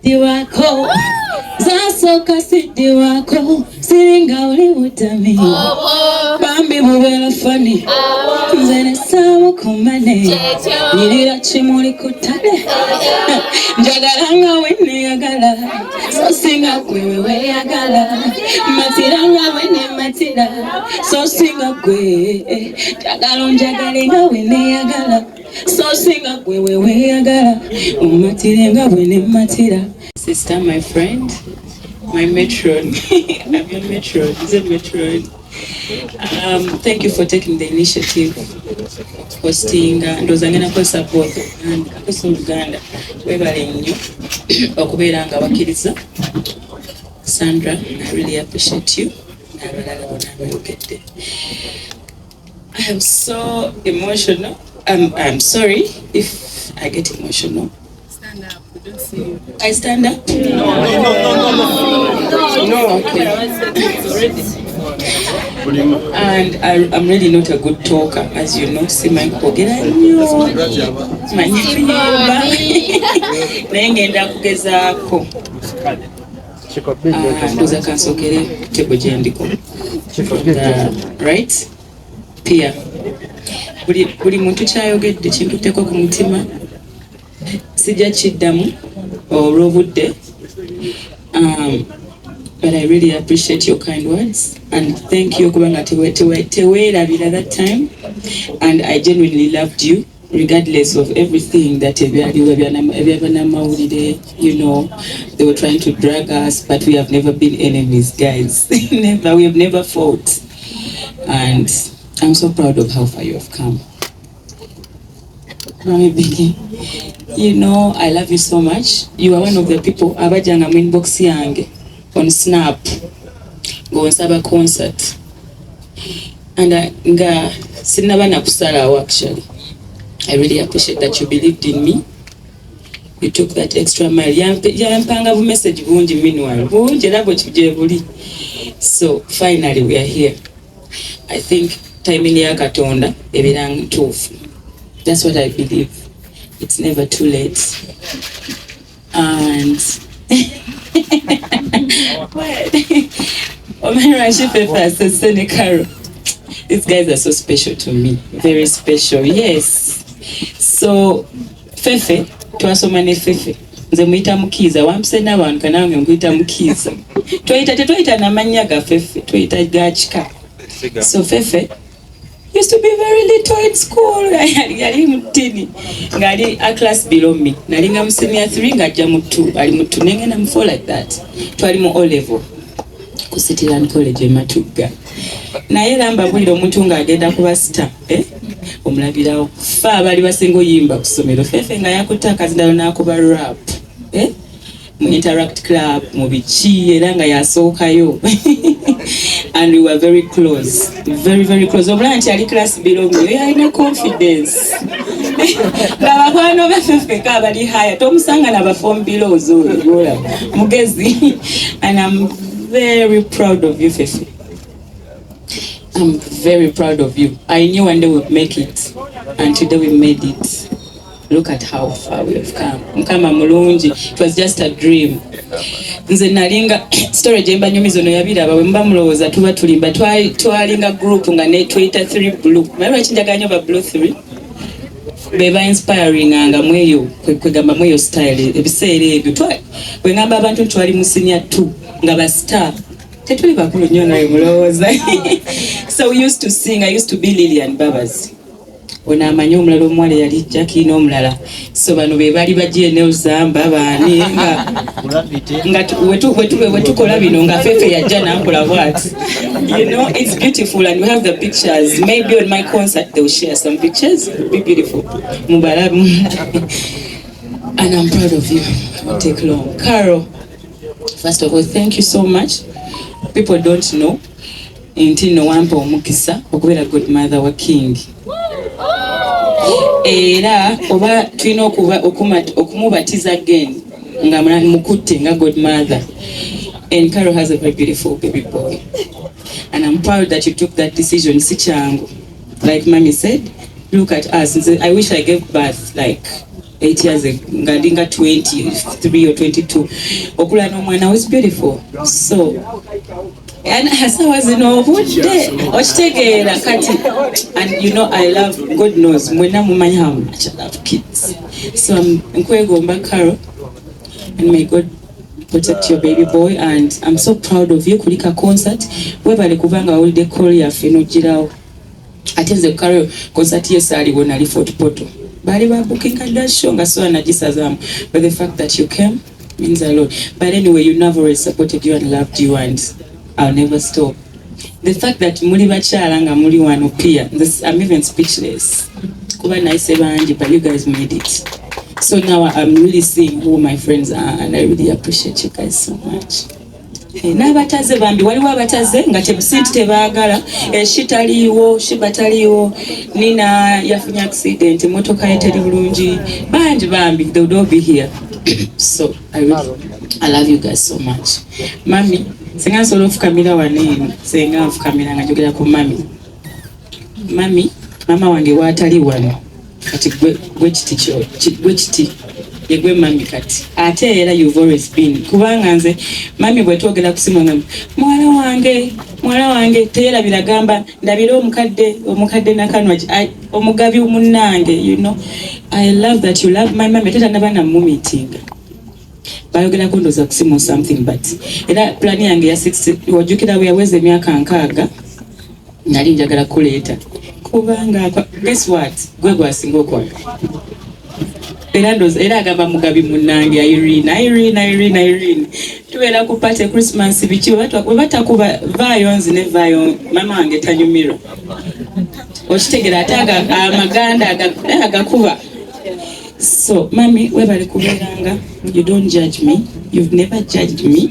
Siddi wako zasoka siddi wako siringa uli utami bambi bubera fani nze ne sawo kumane nyirira kimuli kutale njagala nga wene yagala so singa gwe weyagala matira nga wene matira so singa gwe njagala njagale nga wene yagala so singa gwe weyagala umatire nga wene matira. Sister, my friend, my matron. I'm a matron. Is a matron. Thank you for taking the initiative, hosting ndozangena kwa support and akoso Uganda webale nnyo okubeera nga bakkiriza. Sandra, I really appreciate you. I am so emotional. I'm sorry if I get emotional. Stand up. We don't see you. I stand up? No. Okay. And I'm really not a good talker, as you know. See my kogera my nengenda kugezaako ndoza kansokere tebo gyendiko right pia buli muntu kyayogedde kintutteko ku mutima sijja kiddamu olw'obudde. But I really appreciate your kind words and thank you kubanga teweerabira that time, and I genuinely loved you regardless of everything that you know, they were trying to drag us, but we have never been enemies, guys. Never, we have never fought, and I'm so proud of how far you have come. You know, I love you so much. You are one of the people abajanga mu inbox yange on Snap ng'onsaba concert, and nga sinaba nakusalawo. Actually, I really appreciate that you believed in me. You took that extra mile. Yampanga bu message bungi meanwhile bungi era bwe kije buli. So finally we are here. I think timing ya Katonda ebiranga ntuufu. That's what I believe. It's never too late. And these guys are so special to me. Very special, yes. So, Fefe, twasoma ne Fefe. Nze muyita mukiza, wampise n'abantu kanange nkuyita mukiza. Twayita n'amannya ga Fefe, twayita ga kika. So Fefe used to be very little in school. Yali mutini. Ngali a class below me. Nalinga mu senior 3 ngajja mu 2. Ali mu 2 nengena mu 4 like that. Twali mu O level. Ku Cityland College e Matugga. Naye lamba bulira omuntu ng'agenda kuba star. Omulabirawo. Fa abali basinga oyimba ku ssomero. Fefe nga yakutte akazindalo n'akuba rap. Mu Interact Club, mu biki era nga yasookayo. And we were very close. Very, very close. Obula nti ali class below me. Yalina confidence. Babakwano ba Fefe ka bali higher. Tomusanga na ba form below zo. Mugezi. And I'm very proud of you, Fefe. I'm very proud of you. I knew one day we'd make it, and today we made it. Look at how far we have come. Mukama mulungi. It was just a dream. Nze nalinga story jemba nyumizo no yabiraba wemba mulowooza tuba tulimba twalinga group nga ne Twitter 3 blue. Mara chinjaganyo ba blue 3. Beba inspiring anga mweyo kwegamba mweyo style ebiseera ebyo bwe ngamba abantu twali mu senior 2 nga ba star tetuli bakulu nnyo naye mulowooza. So we used to sing. I used to be Lilian Babas. Ona amanyi omulala omuwala yali Jackie n'omulala. So bano be bali bagiye ne Uzamba baani nga wetukola bino nga Fefe yajja n'ankola bwati. You know, it's beautiful and we have the pictures. Maybe on my concert they will share some pictures. It'll be beautiful. Mubarabu. And I'm proud of you. It won't take long. Carol, first of all, thank you so much. People don't know. Nti no wampa omukisa okubeera godmother wa King. Era oba tulina okumubatiza again nga mukutte nga godmother. And Carol has a very beautiful baby boy. And I'm proud that you took that decision. Sichangu. Like Mommy said, look at us. I wish I gave birth like 8 years ago, nga 23 or 22. Okula n'omwana was beautiful. So, and as I was in obudde, okitegeera kati. And you know, I love, God knows, mwena mumanyi how much I love kids. So I'm nkwegomba Carol, and may God protect your baby boy, and I'm so proud of you. Kulika concert, webale kubanga holiday call yaffe nogirawo. Ate nze Carol concert yesaaliwo nali Fort Portal. Bali babukinga that show nga so anagisazamu. But the fact that you came means a lot. But anyway, you never always supported you and loved you, and I'll never stop. The fact that muli bakyala nga muli wano pia, I'm even speechless. Kuba nice banji, but you guys made it. So now I'm really seeing who my friends are, and I really appreciate you guys so much. N'abataze bambi waliwo abataze nga tebusinti tebaagala shitaliiwo shibataliiwo nina yafunye accident motoka ye teri bulungi banji bambi they would all be here. So I love you guys so much. Mami singa nsobola ofukamira waneeno senga nfukamira nga njogera ku mami mama wange waatali wano kati gwe kiti yegwe mami kati ate era you've always been kubanga nze mami bwe twogera ku simu ngamba mwala wange teyera biragamba ndabira omukadde nakanwa omugabi munnange, you know. I love that you love my mami teta nabana mu meeting bayogera kundoza ku simu something, but era plan yange ya 60 wajukira we yaweze emyaka 6 nali njagala kuleeta kubanga guess what gwe gwasinga okwaga era agamba mugabi munnange Irene tubeera ku party Christmas biki we batakuba vayo nzine vayo mama wange tanyumira okitegera ate amaganda agakuba. So mami webale kubeeranga, you don't judge me, you've never judged me.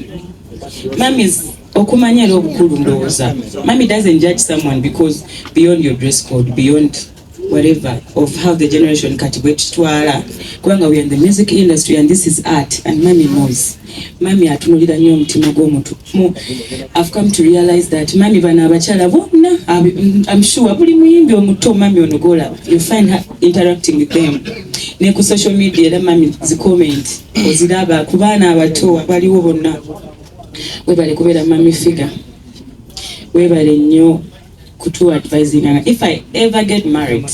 Mami's okumanya obukulu ndowooza. Mami doesn't judge someone because beyond your dress code, beyond whatever of how the generation katibwetutwala kubanga we are in the music industry and this is art, and mami knows. Mami atunulira nnyo omutima gw'omuntu. I've come to realize that mami bana abakyala bonna I'm sure buli muyimbi omuto mami onogola you find her interacting with them ne ku social media era mami zicomment oziraba ku baana abato abaliwo bonna. Webale kubeera mami figure, webale nnyo kutu advising. And if I ever get married,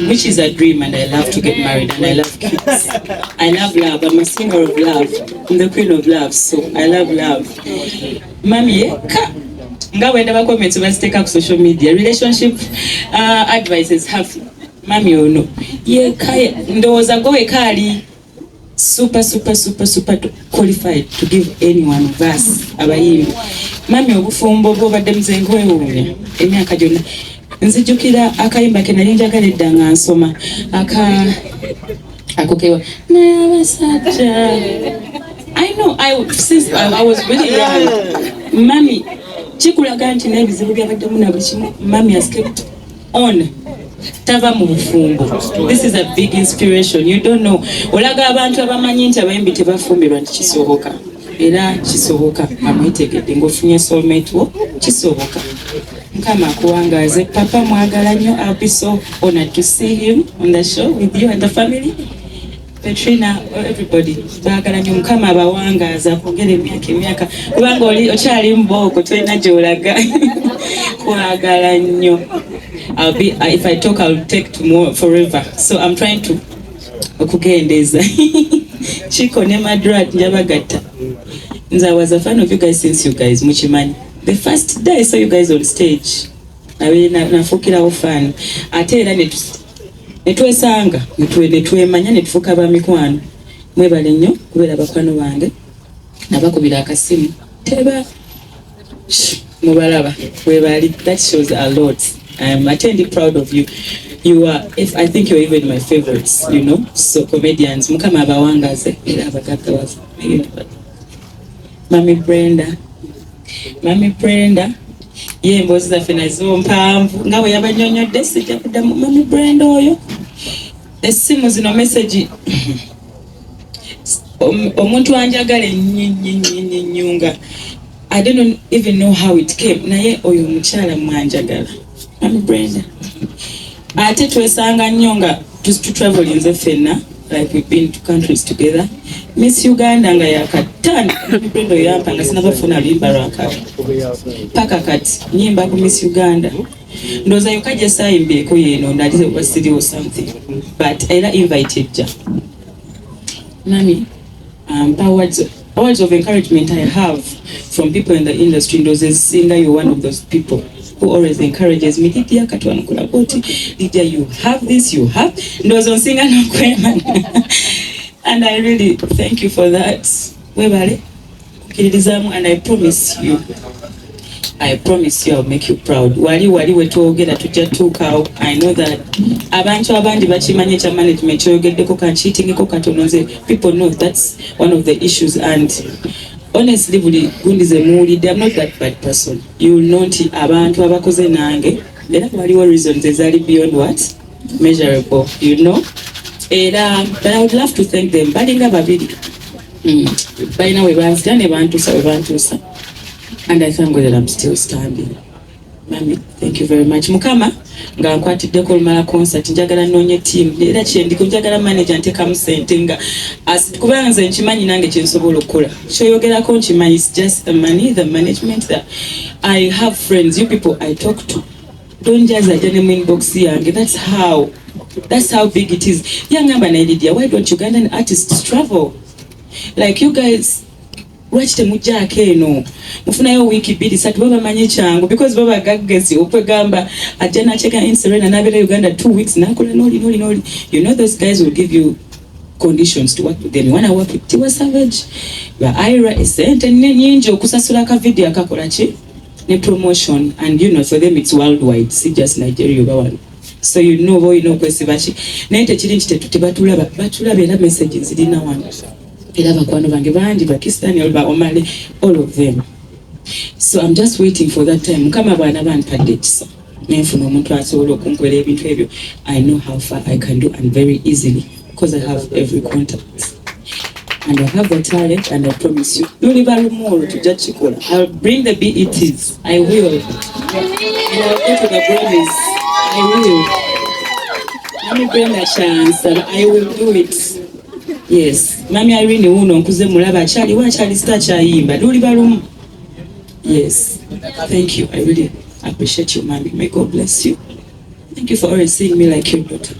which is a dream, and I love to get married and I love kids, I love love, I'm a singer of love, I'm the queen of love, so I love love. Mami nga wenda ba comments baziteka ku social media relationship advices have mami ono kaya ndowooza gowe kali super qualified to give any one of us abayimbi. Mami obufumbo bwo badde muzengo ewunya emyaka gyonna nzijukira akayimba ke nali njagala edda nga nsoma akokewa naye abasajja. I know since I was really young mami kikulaga nti n'ebizibu byabaddemu na buli kimu mami has kept on tava mu bufumbo. This is a big inspiration. You don't know olaga abantu abamanyi nti abayimbi tebafumbirwa nti kisoboka era kisoboka amwetegedde ng'ofunye soulmate wo kisoboka. Nkama akuwangaze papa mwagala nnyo. I'll be so honored to see him on the show with you and the family. Petrina, everybody baagala nnyo mukama abawangaza kwongera emyaka kubanga oli okyali mbooko tolina gy'olaga kwagala nnyo. If I talk I'll take tomorrow forever, so I'm trying to okugendeza Chico ne Madrat njabagatta. I was a fan of you guys since you guys muchimanyi. The first day I saw you guys on stage nafukirawo fan ate era netwesanga netwemanya netufuuka bamikwano. Mwebale nnyo kubeera bakwano bange nabakubira akasimu teba mubalaba webali. That shows a lot. I'm eternally proud of you. You are, if I think you're even my favorites, you know. So comedians mukama abawangaze era abagaggawaza. Mami Brenda ye emboozi zaffe nazo mpanvu nga bwe yabanyonyodde sijja kuddamu Mami Brenda oyo. Essimu zino message omuntu anjagala ennyunyunga. I don't even know how it came. Naye oyo mukyala mwanjagala Mami Brenda. Ate twesanga nnyo nga to travel in the Fena, like we've been to countries together. Miss Uganda nga yakatani mpendo yampa nga sinabafuna limba lwakati paka kati nyimba ku Miss Uganda ndoza yukaje sayimbeko yeno ndalize kwa studio or something, but era invited ja mami words of encouragement I have from people in the industry. Ndoze singer, you're one of those people who always encourages me. Lydia katwanukula boti, Lydia, you have this, you have ndozo singer no kwema. And I really thank you for that. Webale kirizamu, and I promise you I'll make you proud. Wali wetwogera tujja tuukaawo. I know that abantu abandi bakimanye kya management kyogeddeko kan cheating ko katonoze. People know that's one of the issues, and honestly buli gundi ze muwulidde, I'm not that bad person. You will know nti abantu abakoze nange era waliwo reasons ezaali beyond what measurable, you know. But I would love to thank them. Balinga babiri balina we banzita ne bantuusa. And I thank God that I'm still standing. Mami, thank you very much. Mukama nga nkwatiddeko olumala concert njagala nnoonye team era kyendiko njagala manager ntekamu sente nga kubanga nze nkimanyi nange kyensobola okukola kyoyogerako nkimanyi. It's just the money, the management, that I have friends, you people I talk to, don't just ajja ne mu inbox yange. That's how big it is. Yangamba na Lydia, why don't Ugandan artists travel? Like you guys, lwaki temujjaako eno mufunayo wiiki 2-3 baba manyi kyangu, because baba gaggezi okwegamba ajja nacheka in Serena nabeera Uganda 2 weeks nakola noli. You know those guys will give you conditions to work with them. You want to work with Tiwa Savage, Ira, esente nyingi okusasula ka video akakola ki ne promotion, and you know for them it's worldwide, see just Nigeria bawano. So you know kwesibachi naye tekiri nti tebatulaba era messages zirina wano era bakwano bange bangi Pakistan Omale, all of them. So I'm just waiting for that time kama bwana banpadde ekisa nenfuna omuntu asobola okunkolera ebintu ebyo. I know how far I can do, and very easily, because I have every contact and I have the talent, and I promise you tujja kikola. I'll bring the BETs, I will, and I'll go to the Grammys, I will. Let me bring a chance and I will do it. Yes. Mami Irene uno nkuze mulaba achali star chayimba. Luli balumu. Yes. Thank you. I really appreciate you, Mami. May God bless you. Thank you for always seeing me like your daughter.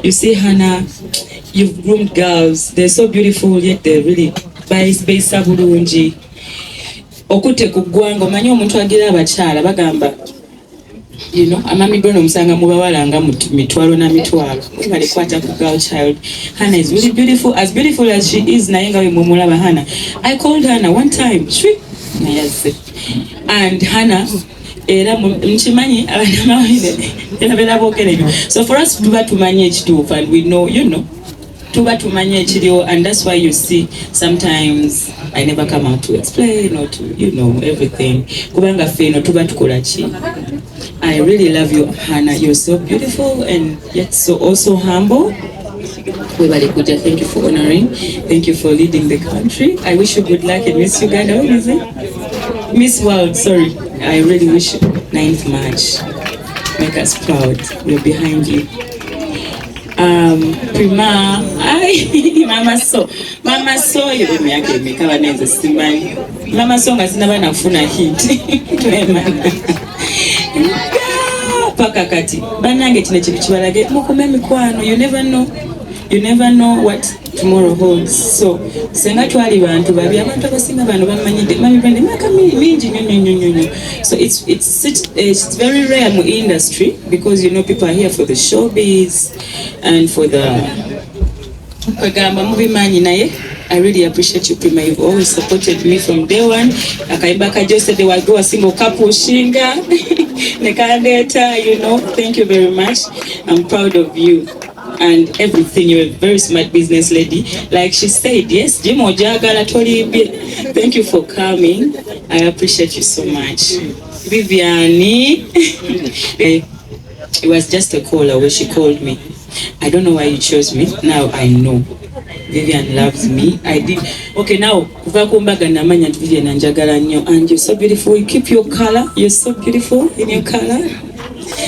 You see, Hannah, you've groomed girls. They're so beautiful, yet they're really based bulungi. Okute kugwanga manyi omuntu agira abakyala bagamba, you know, amami gono musanga mubawala nga mitwalo na mitwalo. Bali kwata ku girl child. Hannah is really beautiful as she is. Naye nga we mumulaba Hannah. I called Hannah one time. And Hannah era mchimanyi abana bokere. So for us tuba tumanye ekituufu, and we know, you know, tuba tumanye ekiriwo, and that's why you see sometimes I never come out to explain or to, you know, everything. Kubanga feno tuba tukola ki. I really love you, Hannah. You're so beautiful and yet so also humble. Thank you for honoring. Thank you for leading the country. I wish you good luck in Miss Uganda. What is it? Miss World, sorry. I really wish you 9th March. Make us proud. We're behind you. Prima, Mama so you make me cover neza simani. Mama so ngazina bana kufuna hit. Paka kati. Banange kine kintu kibalage mukume mikwano. You never know what tomorrow holds. So senga twali bantu babi abantu abasinga bano bamanyide mami bende maka mingi nyonyo. So it's very rare in the industry, because you know people are here for the showbiz and for the kagamba mubimanyi naye. I really appreciate you, Prima. You've always supported me from day one. Akaibaka-Geosteady waliwo single couple shinga nekandeta, you know. Thank you very much. I'm proud of you and everything. You're a very smart business lady. Like she said, yes, Jim Ojagala Tori. Thank you for coming. I appreciate you so much. Viviani. It was just a caller where she called me. I don't know why you chose me. Now I know. Vivian loves me. I did. Okay, now kuvakumbaga namanya Vivian anjagala nnyo, and you're so beautiful. You keep your color. You're so beautiful in your color.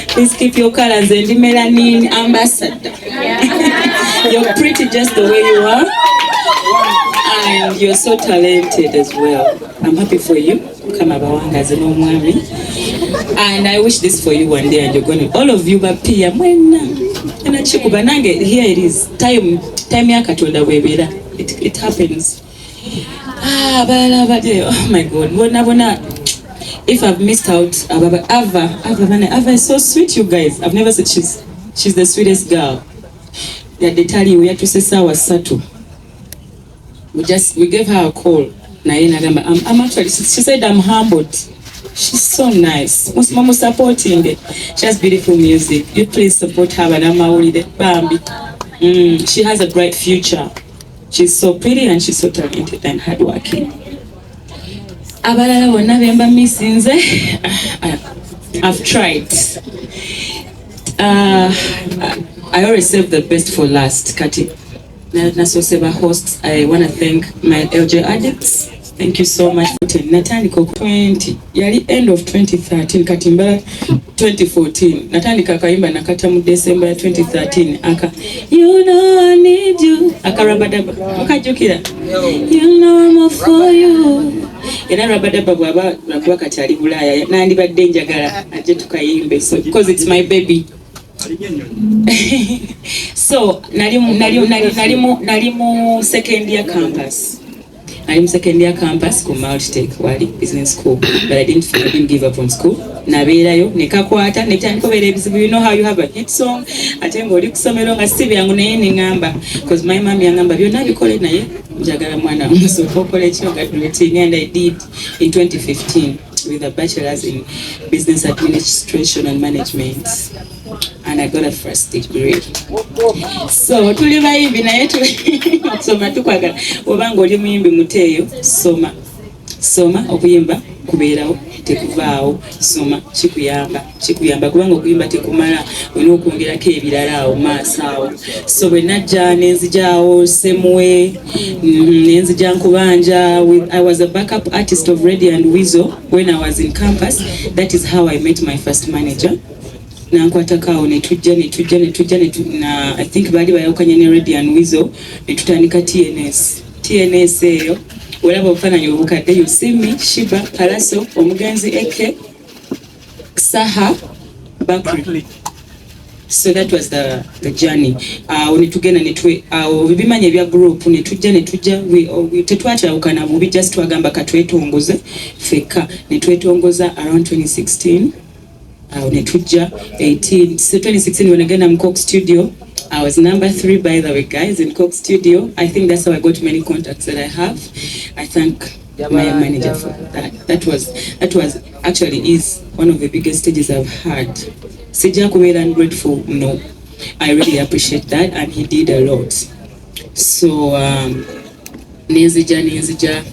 Please keep your colors and melanin ambassador. You're pretty just the way you are. And you're so talented as well. I'm happy for you. Come and I wish this for you one day, and you're going to, all of you, but here it is. Time it happens. Oh my God. If I've missed out, Ava is so sweet, you guys. I've never said she's the sweetest girl. Yeah, they tell you we have to say Sawa Satu. We gave her a call. I'm actually, she said I'm humbled. She's so nice. Mama supporting it. She has beautiful music. You please support her. She has a bright future. She's so pretty and she's so talented and hardworking. I've tried. I always save the best for last, Kati. Nasoseba hosts, I want to thank my LJ addicts. Thank you so much for 10. Natandika 20. Yali end of 2013. Katimbala 2014. Natandika kaimba nakata mu December 2013. Aka, you know I need you. Aka rabadaba. Mukajukira. You know I'm all for you. Era rabadaba bwaba kati ali Bulaya. Nandibadde njagala ajje tukayimbe. So because it's my baby. So nalimu second year campus. I'm second year campus ku Multitech wali business school, but I didn't give up on school. Nabeerayo nekakwata netandika obeera ebizibu. You know how you have a hit song ate ng'oli kusomero nga si byangu naye neŋŋamba, because my mom yaŋŋamba byonna bikole naye njagala mwana musooka okola ekyo graduating, and I did in 2015 with a bachelor's in business administration and management, and I got a first degree. So tuli bayimbi naye okusoma tukwagala. Obanga oli muyimbi muteeyo, soma okuyimba kubeerawo tekuvaawo. Soma kikuyamba kubanga okuyimba tekumala, olina okwongerako ebirala awo maaso awo. So bwe najja nenzijaawo Semwe, nenzija Nkubanja. I was a backup artist of Lydia and Weasel when I was in campus. That is how I met my first manager. Nankwatakawo netujja na I think baali bayawukanye ne Lydia and Weasel netutandika TNS eyo. Olaba obufaananyi obukadde, you see me, Shiba, Palaso, Omugenzi Eke, Saha, Bakri. So that was the journey. Netugenda ebimanya ebya group netujja tetwakyawukana bubi, just twagamba katwetongoze fekka. Netwetongoza around 2016. Netujja 18. So 2016 when I got in Coke Studio, I was number 3 by the way, guys, in Coke Studio. I think that's how I got many contacts that I have. I thank my manager for that. That was actually is one of the biggest stages I've had. Sija kubeera ungrateful, no. I really appreciate that, and he did a lot. So nenzija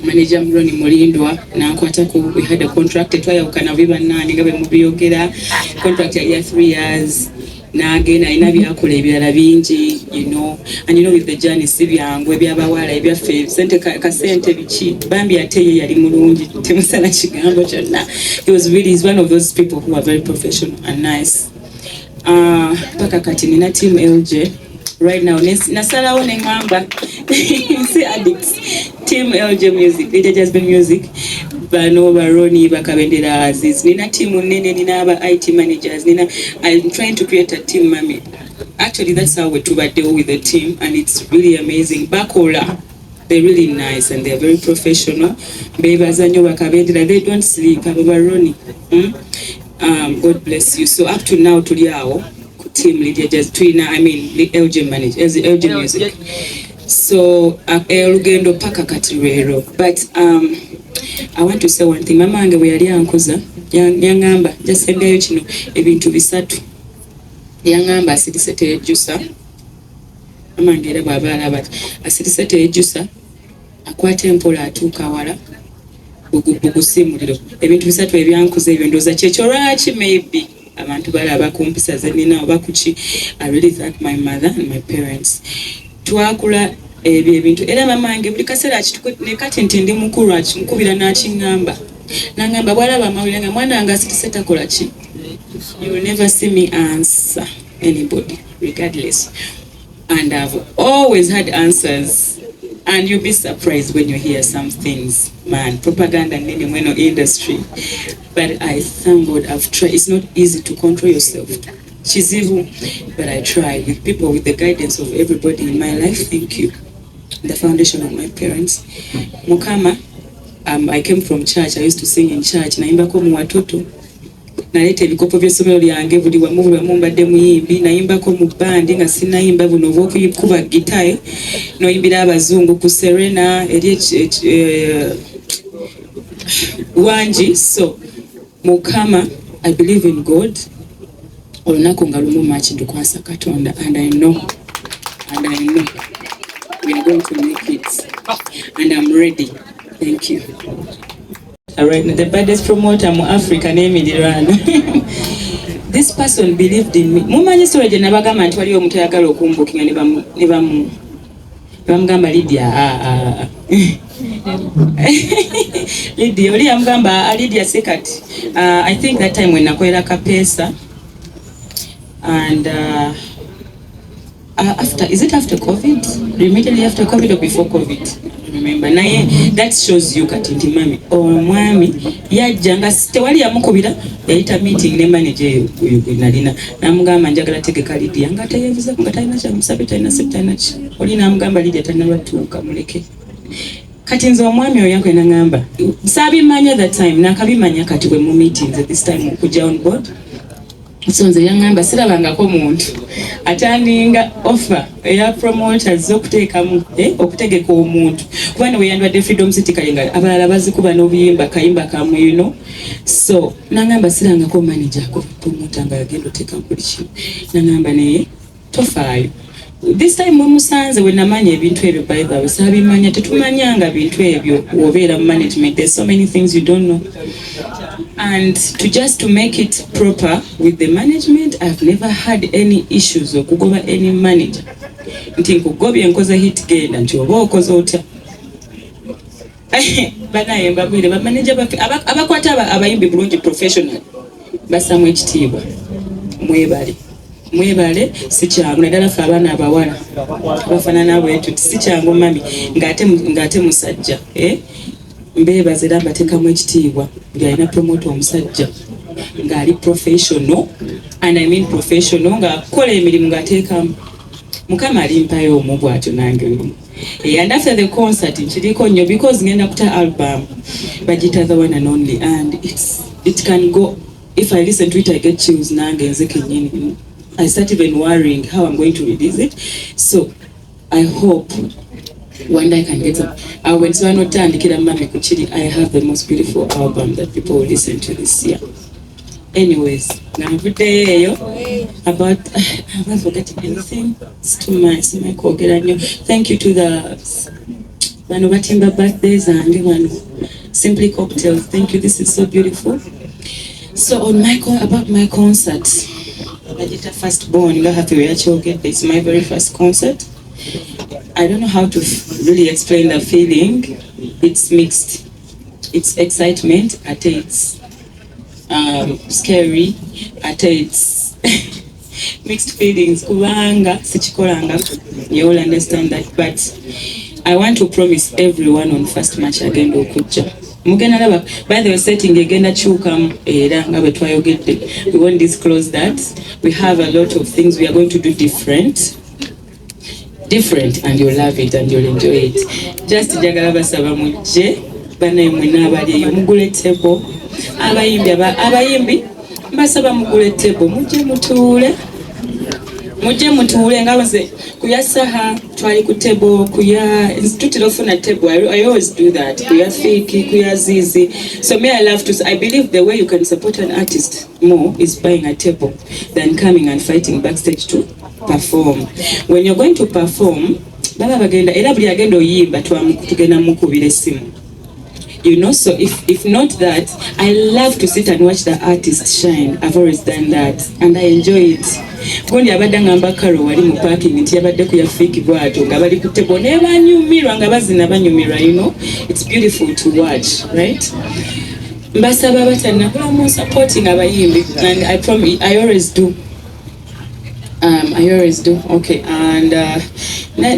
manager Mroni Mulindwa nankwatako. We had a contract twayawukana biba nani nga bwe mubiyogera, contract ya 3 years. Nagenda alina byakola ebirala bingi, you know, and you know with the journey si byangu ebyabawala ebyaffe sente kasente biki bambi ate ye yali mulungi temusala kigambo kyonna. He's one of those people who are very professional and nice. Paka kati nina team LJ right now. Nasalawo neŋŋamba si addicts. Team LJ music, Lydia Jazmine music, bano baroni bakabendera Aziz. Nina team nene, nina aba IT managers, I'm trying to create a team, mami. Actually that's how we deal with the team, and it's really amazing. Bakola, they're really nice and they're very professional. Bebazanyo bakabendera, they don't sleep. Aba baroni. God bless you. So up to now tuliawo team Lydia Jazmine, I mean the LJ manager, as the LJ music. So lugendo paka kati rero. But I want to say one thing. Mama wange bwe yali ankuza yaŋŋamba jasembayo kino ebintu bisatu. Yaŋŋamba asirise teyejjusa. Mama wange era bw'aba alaba asirise teyejjusa, akwata empola atuuka wala bugusimuliro. Ebintu bisatu ebyankuza ebyo ndooza kyekyo lwaki maybe abantu balaba ku mpisa ze nina oba kuki. I really thank my mother and my parents. Twakula ebintu era mama wange buli kaseera ne kati nti ndi mukulu akimukubira n'akiŋŋamba. N'aŋŋamba bw'alaba amawulire nga mwana wange asirise takola ki. You will never see me answer anybody, regardless. And I've always had answers. And you'll be surprised when you hear some things. Man, propaganda in the industry. But I thank God I've tried. It's not easy to control yourself. She's evil, but I try with people, with the guidance of everybody in my life. Thank you. The foundation of my parents. Mukama, I came from church. I used to sing in church. Naimba ko mu watoto. Naleta ebikopo by'essomero lyange buli wamu mbadde muyimbi. Nayimbako mu bandi nga sinayimba buno obw'okukuba gitayi. Noyimbira abazungu ku Serena eri wangi. So Mukama, I believe in God. Olunaku nga lumu machi ndukwasa Katonda, and I know we are going to make it, and I'm ready. Thank you. Alright, the baddest promoter in Africa, name Iran. This person believed in me. Mumanyi story je nabagamba nti waliwo omuntu ayagala okumbukinga ne bamugamba Lydia. Lydia, oli yamugamba Lydia sekati. I think that time when nakolera kapesa, and after, is it after COVID? Immediately after COVID or before COVID? Remember, that shows you katinti mami omwami yajjanga tewali yamukubira yayita meeting ne manager nalina namugamba njagala tegeka Lydia nga teyevuza nga talina kyamusabe talina septalina ki oli namugamba Lydia tanabatuuka muleke kati nze omwami oyo yange nangamba sabimanya that time nakabimanya kati bwe mu meetings at this time kujja on board. So nze yangamba sirabangako muntu atandinga offer eya promoters okuteekamu okutegeka omuntu kubanga we yandwadde Freedom City kalinga abalala bazikuba n'obuyimba kayimba kamu you know. So nangamba sirangako manager ko promoter nga yagenda oteeka buli kimu nangamba naye tofaayo. This time we musanze we namanya ebintu ebyo by the way sabimanya tetumanyanga bintu ebyo wobeera mu management. There's so many things you don't know. And to make it proper with the management, I've never had any issues or kugoba any manager. Nti nkugobye nkoze hit genda nti oba okoze otya. Banaye mbabwire ba manager bafe abakwata abayimbi bulungi professional basamwe ekitiibwa mwebale si kyangu naddala fe abaana abawala bafaanana bwetu si kyangu mami ng'ate musajja mbeebaze era mbateekamu ekitiibwa ng'alina promoter omusajja ng'ali professional, and I mean professional, ng'akola emirimu ng'ateekamu. Mukama alimpayo omu bw'atyo nange lumu. And after the concert nkiriko nnyo because ngenda kuta album bagita the one and only, and it can go, if I listen to it I get chills nange nze kennyini. I start even worrying how I'm going to release it. So I hope one day I can get some. When Swano Tandikira Mami Kuchiri, I have the most beautiful album that people will listen to this year. Anyways, about I haven't forgotten anything. It's too much. Thank you to the Batimba birthdays and everyone. Simply Cocktails. Thank you. This is so beautiful. So on about my concert, Agita Firstborn, it's my very first concert. I don't know how to really explain the feeling. It's mixed. It's excitement, at it's scary, at it's mixed feelings. Kubanga, sichikolanga, you all understand that. But I want to promise everyone on first match again do kucha. Mugena laba, by the way, setting agenda chukam era nga betwayogedde. We won't disclose that. We have a lot of things we are going to do different, and you'll love it and you'll enjoy it. Just jagala basaba mujje banaye mwena abali eyo mugule table abayimbi mbasaba mugule table mujje mutuule nga nze kuya saha twali ku table kuya tutira ofuna table. I always do that. Kuya fiki kuya zizi. So me, I love to, I believe the way you can support an artist more is buying a table than coming and fighting backstage to perform. When you're going to perform, baba bagenda era buli agenda oyimba tugenda mukubira essimu. You know, so if not that, I love to sit and watch the artists shine. I've always done that and I enjoy it. Kundi abadde ngamba karo wali mu parking nti abadde ku yafiki bwato nga bali ku table ne banyumirwa nga bazina banyumirwa, you know. It's beautiful to watch, right? mbasaba batannakula mu supporting abayimbi, and I promise I always do. I always do. Okay, and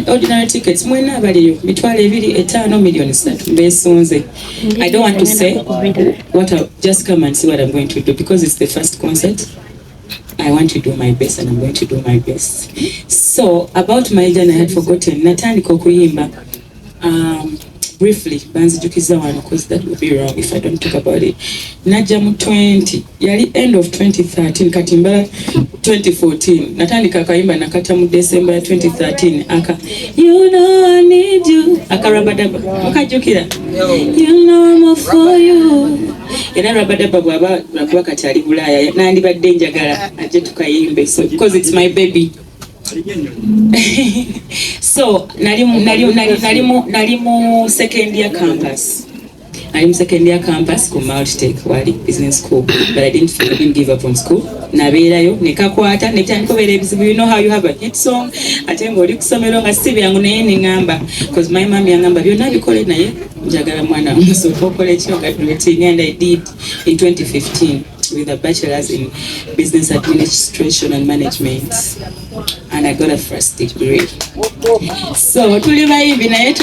ordinary tickets mwena abaliyo mitwalo 2.5 million besunze. I don't want to say what just come and see what I'm going to do, because it's the first concert. I want to do my best, and I'm going to do my best. So about my journey, I had forgotten natandika okuyimba briefly banzijukiza wano, because that would be wrong if I don't talk about it. Najja mu 20 yali end of 2013 kati mbala 2014 natandika akayimba nakata mu December 2013 aka you know I need you aka rabadaba mukajukira you know I'm all for you era rabadaba bwaba nakuba kati ali Bulaya nandibadde njagala ajje tukayimbe, so because it's my baby. So nalimu second year campus. I'm second year campus ku Mulekere wali business school, but I didn't give up on school. Nabeerayo nekakwata netandikobera ebizibu. You know how you have a hit song ate ng'oli kusomero nga si byangu naye neŋŋamba, because my mom yangamba byonna bikole naye njagala mwana musooka okola ekyo graduating, and I did in 2015 with a bachelor's in business administration and management, and I got a first degree. So tuli bayimbi naye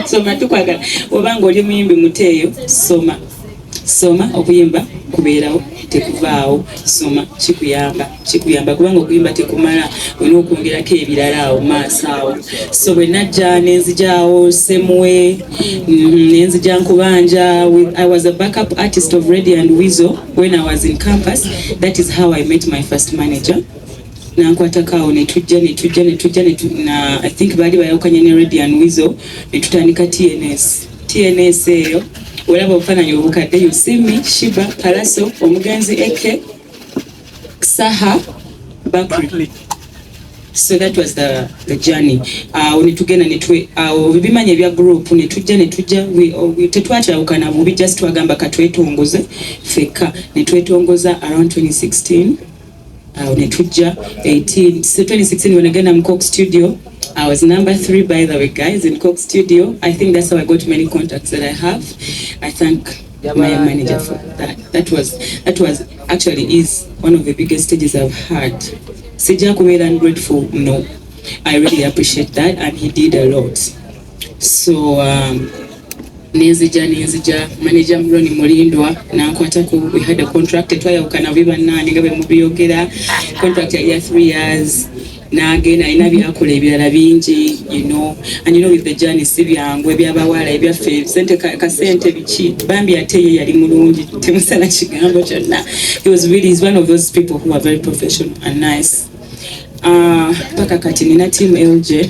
kusoma tukwagala obanga oli muyimbi muteeyo soma okuyimba kubeerawo tekuvaawo, soma kikuyamba kubanga okuyimba tekumala, olina okwongerako ebirala awo maaso awo. So bwe najja nenzijaawo Semwe, nenzija Nkubanja. I was a backup artist of Lydia and Weasel when I was in campus. That is how I met my first manager. Nankwatakawo netujja na I think bali bayawukanye ne Lydia and Weasel netutandika TNS eyo. Olaba obufaananyi obukadde, you see me, Shiba, Palaso, Omugenzi Eke, Saha, Bakri. So that was the journey. Netugenda bibimanya ebya group netujja tetwatawukana bubi, just twagamba katwetongoze feka netwetongoza around 2016. Netujja 18. So 2016 when I got in Coke Studio, I was number 3 by the way, guys, in Coke Studio. I think that's how I got many contacts that I have. I thank my manager for that. That was actually is one of the biggest stages I've had. Sija kubeera ungrateful, no. I really appreciate that, and he did a lot. So nenzija manager Mroni Mulindwa nankwatako. We had a contract twayawukana biba nani nga bemubiyogera, contract ya 3 years. Again, alina byakola ebirala bingi, you know, and you know with the journey si byangu ebyabawala ebyaffe sente kasente biki bambi ate ye yali mulungi temusala kigambo kyonna. He's one of those people who are very professional and nice. Paka kati nina team LJ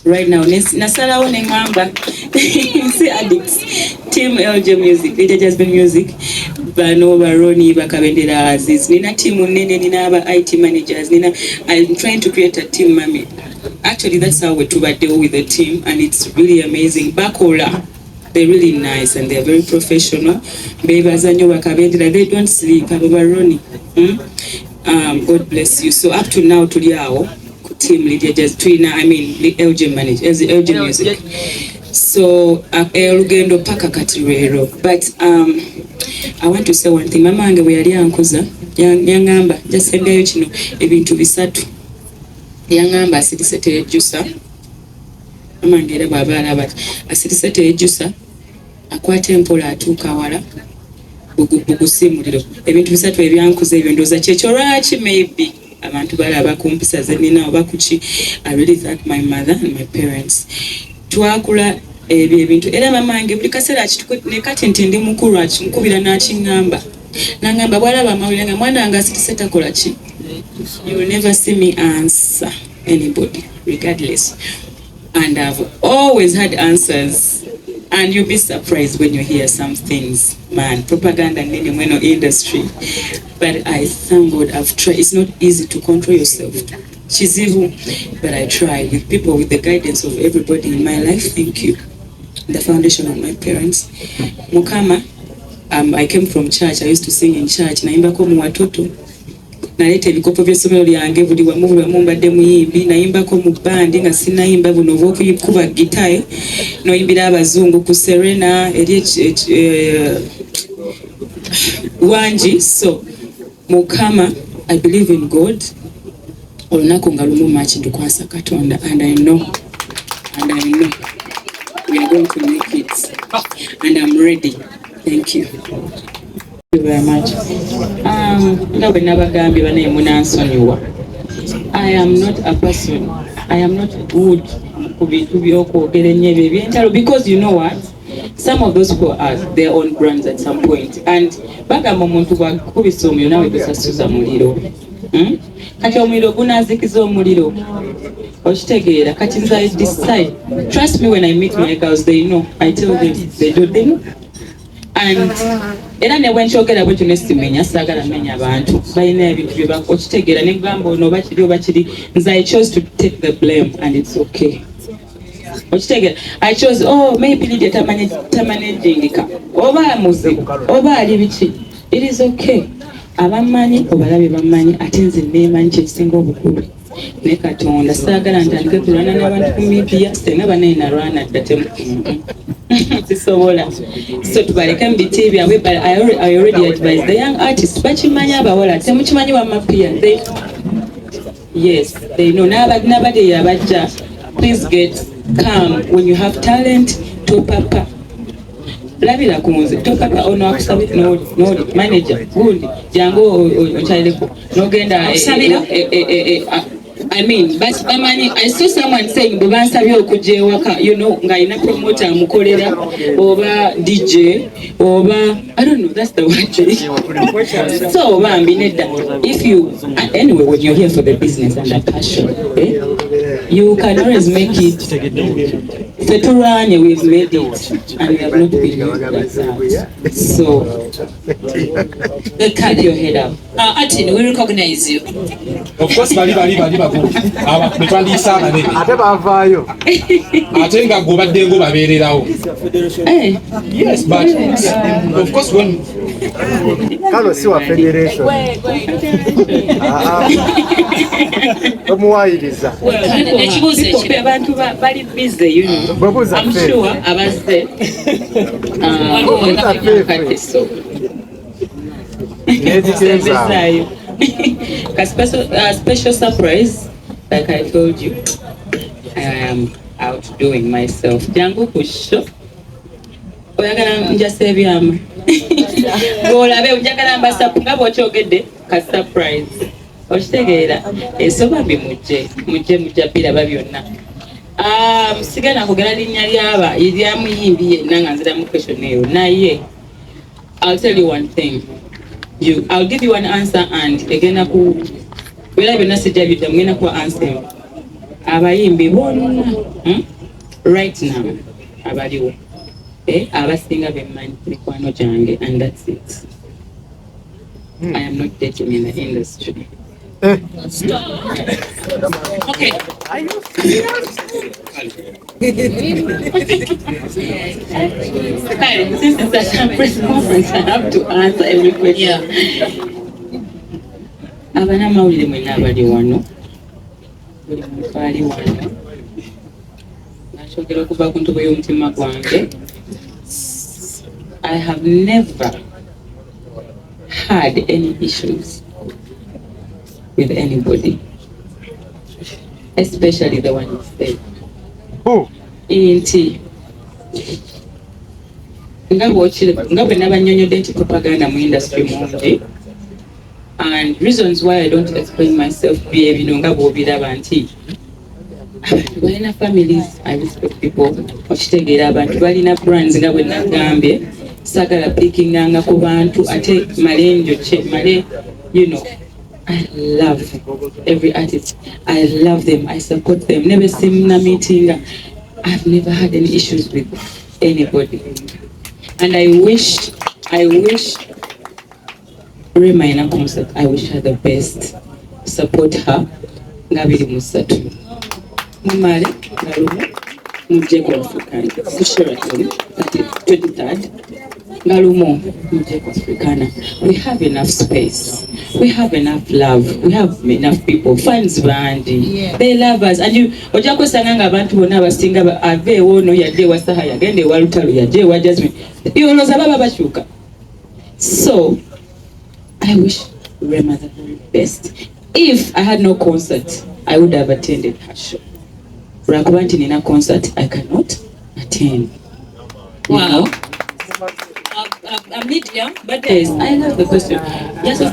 right now nasalawo neŋŋamba si addicts team LJ music, Lydia Jazmine music, bano baroni bakabendera Aziz, nina team nene, nina aba IT managers, I'm trying to create a team, mami. Actually that's how we deal with the team, and it's really amazing. Bakola, they're really nice and they're very professional. Bebazanyo bakabendera, they don't sleep. Aba baroni, God bless you. So up to now tuliawo team Lydia Jazmine, I mean the LJ manager, as the LJ music. So lugendo paka kati rero, but I want to say one thing. Mama wange bwe yali ankuza yangamba jasembeyo kino ebintu bisatu. Yangamba asirise tejjusa. Mama wange era bw'aba alaba asirise tejjusa, akwata empola atuuka wala bugusimuliro. Ebintu bisatu ebyankuza ebyo ndooza kyekyo lwaki maybe abantu balaba ku mpisa ze nina oba kuki. I really thank my mother and my parents. Twakula ebyo ebintu era mama wange buli kaseera ne kati nti ndi mukulu akinkubira n'akiŋŋamba n'aŋŋamba bw'alaba amawulire nga mwana wange asirise takola ki. You will never see me answer anybody regardless, and I've always had answers, and you'll be surprised when you hear some things, man. Propaganda in the industry, but I thank God I've tried. It's not easy to control yourself, chizibu, but I try with people, with the guidance of everybody in my life. Thank you. The foundation of my parents. Mukama, I came from church. I used to sing in church. Naimbako mu watoto. Naleta ebikopo by'essomero lyange buli wamu mbadde muyimbi. Nayimbako mu bandi nga sinayimba buno obw'okuba gitae. Noyimbira abazungu ku Serena eri wangi. So mukama, I believe in God. Olunaku nga lumu machi tukwasa Katonda, and I know we are going to make it, and I'm ready. Thank you. Thank you very much. Nga bwe nabagambye banaye munansonyiwa. I am not a person, I am not good ku bintu by'okwogera ennyo ebyo eby'entalo, because you know what? Some of those people are their own brands at some point, and bagamba omuntu bwakubisa omuliro nawe gusasuza muliro. Kati omuliro gunazikiza omuliro, okitegeera. Kati nze I decide, trust me, when I meet my girls, they know, I tell them, they know. And era ne bwenkyogera bwekyo nesimenya, saagala menya abantu balina ebintu bye okitegeera ne gamba ono oba kiri, nze I chose to take the blame, and it's okay. Okitegeera, I chose, maybe Lydia tamanagingika oba muzibu oba ali biki, it is okay. Abamanyi obalabe bamanyi, ate nze neemanyi kyekisinga obukulu ne Katonda. Saagala ntandike kulwana n'abantu ku media, senga banaye nalwana dda sisobola. So tubaleke mu biti byabwe, but I already advise the young artists, bakimanyi abawala, temukimanyi wamapia, yes, they know. N'abadde yabajja, please get calm. When you have talent, top up. Labira kunze, toka pa ono akusabe no manager, gundi, jango ochaileko, no genda I mean, but I saw someone saying, Bubansabye okujja ewaka, you know, nga ina promoter amukolera, oba DJ, oba, I don't know, that's the word. So, if you, anyway, when you're here for the business and the passion, you can always make it. Feturanye, we've made it, and we have not been like that. So, cut your head up. Atin, we recognize you. Of course, bali. Betwandiyisa ne. Ate bavaayo. Ate nga gobadde ngo babeererawo. Yes, but of course when Kalo si wa federation. Omuwayiriza. Ekibuuzo abantu bali busy, you know. I'm sure abazze. A special surprise, like I told you, I am outdoing myself. Jangu kusho. Oyagala njase ebyama. Golabe ujagala mbasa punga bochogedde ka surprise. Okitegeera esoba mujja pira babyonna. Sigana kugera linnya lyaba eryamuyimbi yenna nga nziramu question eyo naye. I'll tell you one thing. I'll give you an answer, and egenda ku wera byonna sijja bidda mugenda kuwa answer. Abayimbi bonna right now abaliwo abasinga bemmanyi mikwano gyange, and that's it. I am not dating in the industry. Okay. Are you serious? Since it's a press conference, I have to answer every question. Abana mawulire mwenna abali wano, buli muntu ali wano, nakyogera okuva ku ntobo y'omutima gwange. I have never had any issues with anybody, especially the one who stayed. Who? Inti. Nga bwe nabanyonyodde nti propaganda mu industry mungi, and reasons why I don't explain myself bye bino nga bw'obiraba nti abantu balina families, I respect people. Okitegeera abantu balina brands nga bwe nagambye, sagala pikinganga ku bantu ate malenjo male, you know. I love every artist. I love them. I support them. Never seen a meeting. I've never had any issues with anybody. And I wish Rema in a concert, I wish her the best. Support her. Ngabiri musatu. Mumale, Galumo, Mujeko African. Kusheraton, 23rd. Galumo, Mujeko Africana. We have enough space. We have enough love. We have enough people. Fans bandi. They love us. And you, ojako sananga abantu bonna abasinga aveewo no yadde wa Saha yagende wa Lutalo yadde wa Jazmine. Yoloza baba bashuka. So I wish Rema the very best. If I had no concert, I would have attended her show. Rakubanti nina concert, I cannot attend. Wow. I'm Lydia, but Yes, I love the question. Yes, I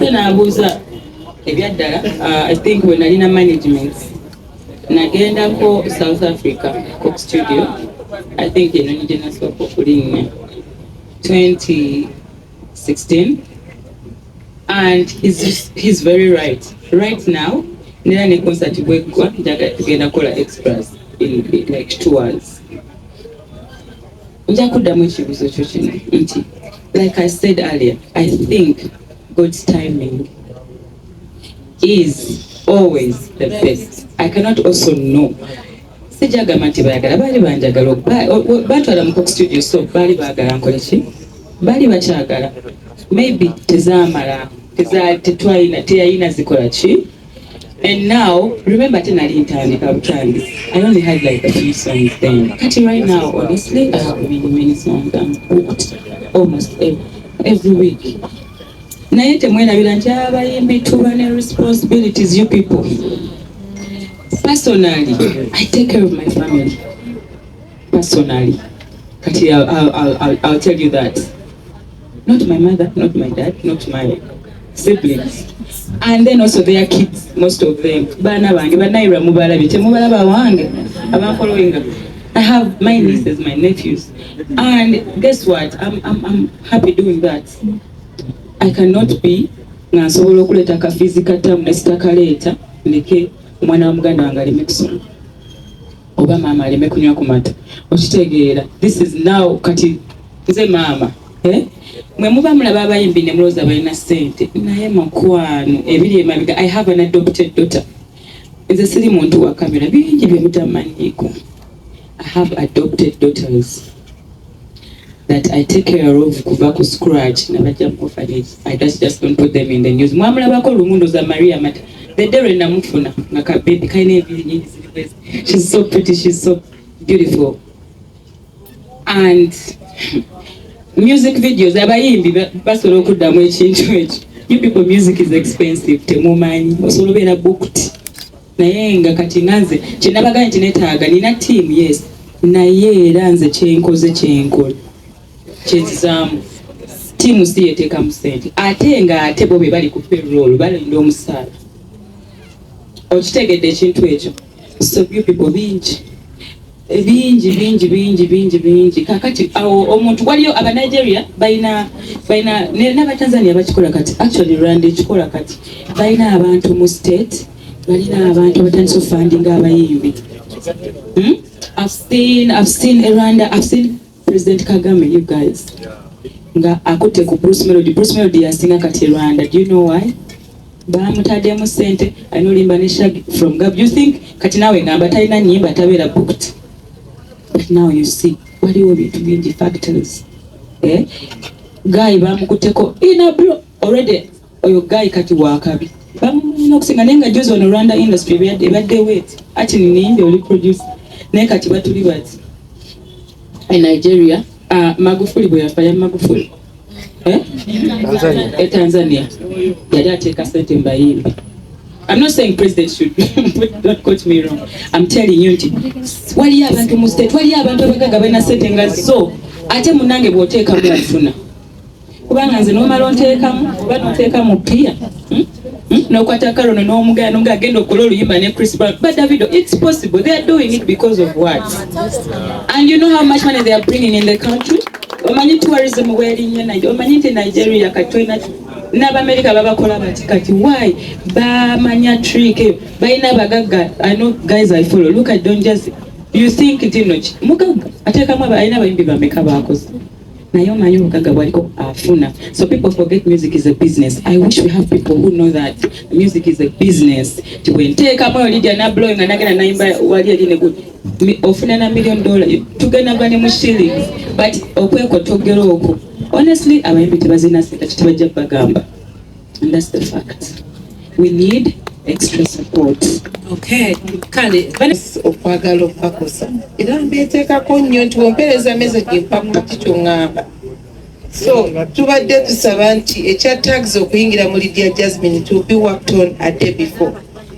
think when I management, nagenda ko South Africa, Cook Studio. I think in 2016, and he's very right. Right now, nina ne concert wekwa tugenda kola extras in like 2 hours. Like I said earlier, I think God's timing is always the best. I cannot also know. Sijagamba nti bayagala bali banjagala batwala mu Cook Studio, so bali baagala nkole ki, bali bakyagala, maybe tezaamala teyayina zikola ki. And now, remember tenali ntandika butandisi, I only had like a few songs then. Kati right now, honestly, I have many songs. I'm booked almost every week. Naye temwerabira nti abayimbi tuba ne responsibilities, you people. Personally, I take care of my family. Personally. Kati, I'll tell you that. Not my mother, not my dad, not my siblings. And then also their kids, most of them. I have my nieces, my nephews. And guess what? I'm happy doing that. I cannot be nasobola okuleta ka physical term nesitakaleta ndeke mwana wa muganda wange aleme kusoma oba maama aleme kunywa ku mata okitegeera. This is now kati nze maama mwe muba mulaba abayimbi ne mulooza balina ssente naye makwano ebiri emabiga. I have an adopted daughter. Nze siri muntu wa kamera bingi bye mutamanyiiko. I have adopted daughters that I take care of kuva ku scratch nabajja mu orphanage. I just don't put them in the news. Mwamulabako lumundo za Maria Mata. The day namufuna nga ka baby kaine ebiri nyingi ziliwezi. She's so pretty, she's so beautiful. And music videos abayimbi basobola okuddamu ekintu ekyo. You people, music is expensive, temumanyi osobola obeera booked. Naye nga kati nanze kyenabaganya nti netaaga nina team, yes, naye era nze kyenkoze kyenkola kyezizaamu tiimu si yeteekamu ssente ate nga ate bo be bali ku payroll balinda omusaala. Okitegedde ekintu ekyo. So you people bingi kakati awo omuntu waliyo aba Nigeria balina n'Abatanzania bakikola kati, actually Rwanda ekikola kati balina abantu mu state, balina abantu abatandise ofunding abayimbi. I've seen Rwanda, I've seen President Kagame, you guys. Nga akutte ku Bruce Melody yasinga kati Rwanda. Do you know why? Bamutademu sente anolimba ne Shaggy from Gab. You think kati nawe ngamba talina nyimba tabeera booked. But now you see, waliwo bintu bingi factors. Guy bamukutteko ina bro already oyo guy kati wakabi. Bamulina okusinga naye nga jozi ono Rwanda industry ebadde wet. Ati niyimbe oli produce. Naye kati batuli bati. In Nigeria, Magufuli bwe yafa Magufuli. Tanzania. Yali ateeka ssente mu bayimbi. I'm not saying president should, don't quote me wrong. I'm telling you, waliyo abantu mu state, waliyo abantu abagagga balina ssente nga zo, ate munange bw'oteekamu ofuna. Kubanga nze n'omala onteekamu, oba n'oteekamu pia. N'okwata Karono n'omugaya ng'agenda okukola oluyimba ne Chris Brown. But Davido, it's possible. They are doing it because of what? And you know how much money they are bringing in the country? Omanyi tourism werinnya nayo. Omanyi nti Nigeria katwina n'Abamerika babakola bati kati. Why? Bamanya trick eyo. Balina abagagga. I know guys I follow. Look at don't just you think it inoki. Mugagga ateekamu balina abayimbi bameka baakoze. Nayo manyi omugagga bwaliko afuna. So people forget music is a business. I wish we have people who know that music is a business. Tibwenteekamu oyo Lydia na blowing nga nagenda nayimba wali eri ne good. Ofuna na $1 million. Tugenda bane mu shillings. But okwekotogera okwo. Honestly, abayimbi tebazina ssente tebajja bagamba. And that's the fact. We need extra support. Okay. Kale, okwagala opakosa. Era mbeteekako nnyo nti wompereza message mpako kikyo ngamba. So tubadde tusaba nti ekya tags okuyingira mu Lydia Jazmine to be worked on a day before.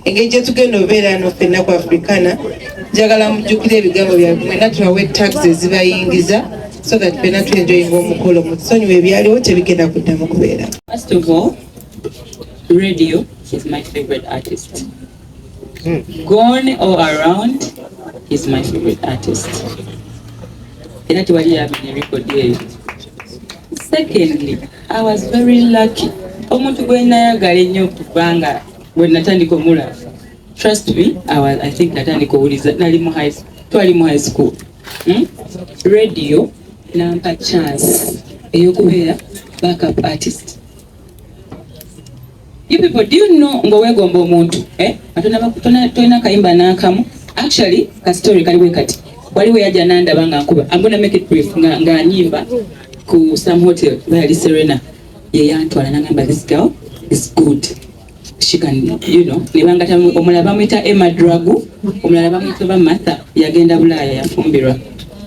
Engeri gye tugenda obeera no ffenna ku Africana, njagala mujjukire ebigambo byabwe mwena tubawe tags ezibayingiza so that ffenna tuenjoyinga omukolo mu tusonyiwa ebyaliwo tebigenda kuddamu kubeera. First of all, Radio is my favorite artist. Gone or around, he's my favorite artist. Secondly, I was very lucky. Omuntu gwe nayagala ennyo kubanga bwe natandika omulaba. Trust me, I think natandika owuliza nali mu high school. Radio nampa chance ey'okubeera backup artist. You people, do you know ng'owegomba omuntu? Tolina kayimba n'akamu. Actually, ka story kaliwe kati. Waliwo yajja n'andaba nga nkuba. I'm gonna make it brief. Nga nyimba ku some hotel where Serena. Ye yantwala n'agamba, this girl is good. She can, you know. Nebanga omulala bamuyita Emma Dragu, omulala bamuyita Martha. Yagenda Bulaaya yafumbirwa.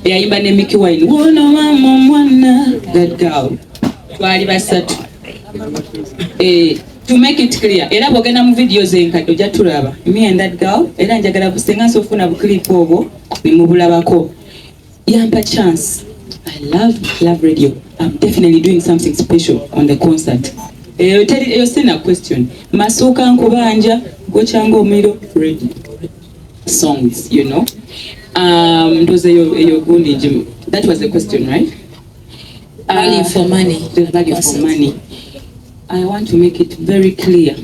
Yayimba ne Mickey Wine. Wono mama mwana. That girl. Twali basatu. To make it clear, era bwogenda mu videos enkadde ojja tulaba me and that girl, era njagala busenga nsofuna buklipu obwo ne mubulabako. Yampa chance. I love radio. I'm definitely doing something special on the concert. Eyo sina question. Masuka nkubanja gochanga omuliro radio songs, you know. Ndoze eyo gundi. That was the question, right? Value for money. The value for money. I want to make it very clear,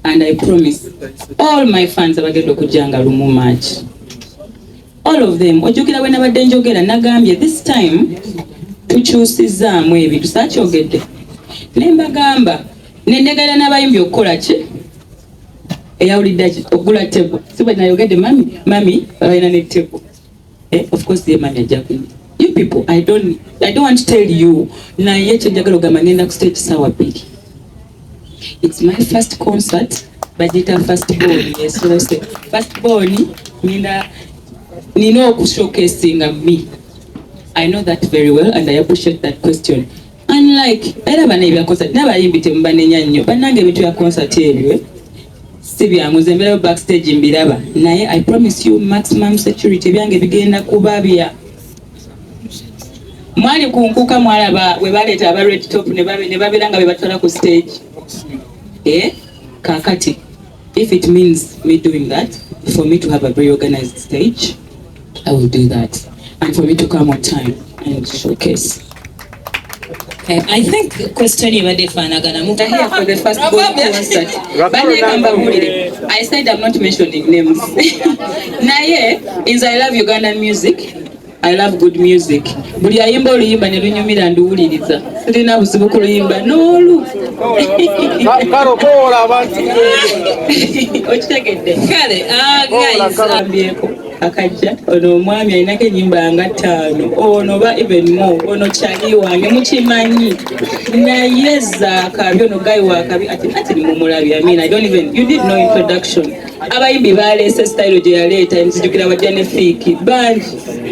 and I promise all my fans abagenda okujjanga lumu March. All of them. Ojjukira bwe nabadde njogera nagambye this time tukyusizaamu ebintu saakyogedde ne mbagamba nendegera n'abayimbi okukola ki eyawulidde ki okugula table si bwe nayogedde mami balina ne table. Of course the mami ajja kunywa. You people, I don't want to tell you naye kyenjagala ogamba ngenda ku stage sawa bbiri. It's my first concert, bagita first born. Yes, so say first born nina okushowcasing me. I know that very well and I appreciate that question. Unlike era bana ebya concert n'abayimbi temubanenya nnyo bannange ebintu ya concert ebyo si byangu nze mbeerayo backstage mbiraba naye I promise you maximum security byange bigenda kuba bya mwali kunkuka mwalaba we baleeta aba red top ne babeera nga bebatwala ku stage. Kakati if it means me doing that for me to have a very organized stage, I will do that, and for me to come on time and showcase. Okay, I think question ibadde faanagana mu here for the first concert. I said I'm not mentioning names. Naye is I love Ugandan music. I love good music. Buli ayimba oluyimba ne lunyumira nduwuliriza. Sirina buzibu ku luyimba n'olu. Okitegedde. Kale, guys, ambyeko akajja ono omwami alinako ennyimba nga 5 ono ba even more ono kyali wange mukimanyi naye zaakabi ono gayi wakabi ati ni mumulabi. I mean, you did no introduction. Abayimbi baleese style gye yaleeta nzijukira bajja ne fiiki bangi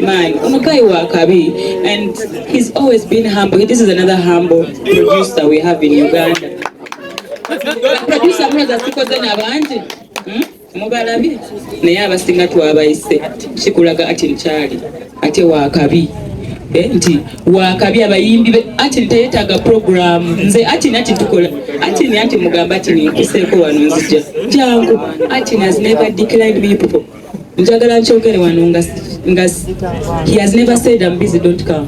man ono gayi wakabi, and he's always been humble. This is another humble producer we have in Uganda. Producer brothers tukoze n'abangi mubalabye naye abasinga twabayise kikulaga ati nkyali ate wakabi nti wakabi abayimbi ati nteetaaga program nze ati tukola ati mugamba ati ninkuseeko wano nzija jangu ati has never declined me people njagala nkyogere wano nga he has never said I'm busy, don't come.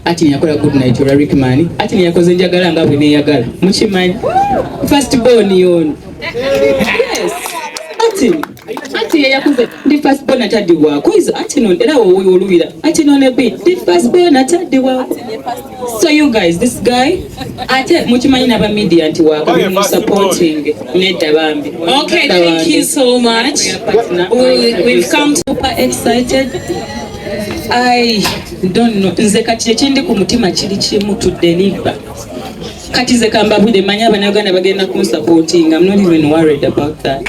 Ati yakola good night or Rickman ati yakoze njagala nga bwe neyagala mukimanyi first born yon. Yes, ati yakuze ndi first born ataddi wako is ati non era wowe olubira ati non a bit ndi first born ataddi wako. So you guys, this guy ate mukimanyi n'aba media anti wako mu supporting nedda bambi. Okay, thank you so much. We've come super excited. I don't know. Nze kati ekindi ku mutima kiri kimu to deliver. Kati ze kambabudde manya abanyaganda bagenda kunsupporting. I'm not even worried about that.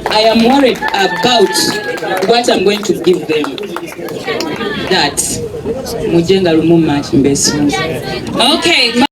I am worried about what I'm going to give them. That mujje nga lumu match mbesunze. Okay.